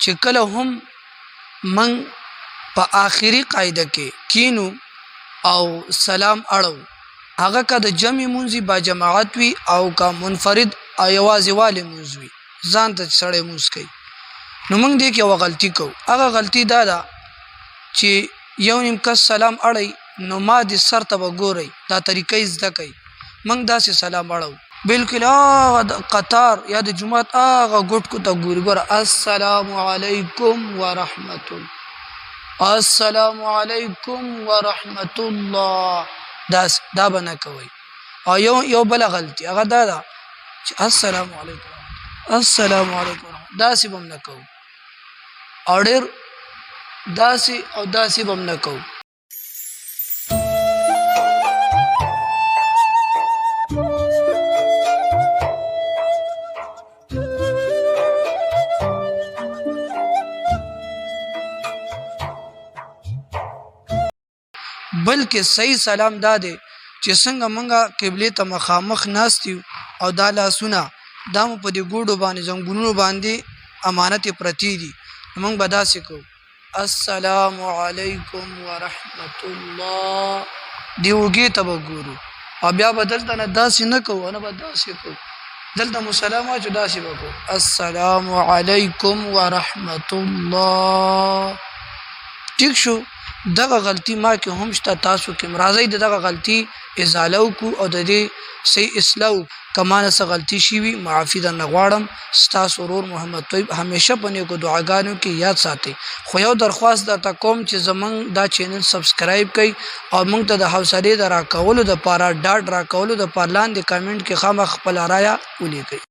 چې کله هم من په آخري قاعده کې کینو او سلام اړو هغه که د جمع منځي با جماعت وي او که منفرد یوازې والي منځ وي ځان ته سړی منځ کوي نو موږ دې کې یوه غلطي کوو هغه غلطي دا ده چې یو نیم کس سلام اړی نو ما دې سر ته به ګورئ دا طریقې زده کوي موږ داسې سلام اړو بالکل هغه قطار یا د جماعت هغه ګوټ کو ته ګوري ګوره السلام علیکم ورحمت الله السلام علیکم ورحمت الله دا به نه کوئ او یو بله غلطي هغه دا ده چې السلام علیکم السلام علیکم داسې به هم نه کوو او ډېر داسې او داسې به هم نه کوو بلکې صحیح سلام دا دی چې څنګه مونږه قبلې ته مخامخ ناست یو او دا لاسونه دا مو په دې ګوډو باندې زنګونونو باندې امانت پرتی دي مونږ به داسې کوو السلام علیکم ورحمت الله دی وګې ته به ګورو او بیا به دلته نه داسې نه کوو نه به داسې کوو دلته مو سلام واچو داسې به کوو السلام علیکم ورحمت الله ټیک شو دغه غلطي ما کې هم شته تاسو کې راځي دغه غلطي ازاله کو او د دې صحیح اصلاح کمانه څه غلطي شي وي معافي در نغواړم ستاسو ورور محمد طیب همیشه پنه کو دعاګانو کې یاد ساتي خو یو درخواست درته کوم چې زمنګ دا چینل سبسکرایب کړئ او موږ ته د حوصله درا کولو د پاره ډاټ را کولو د پارلان د کمنټ کې خامخ خپل رایا ولیکئ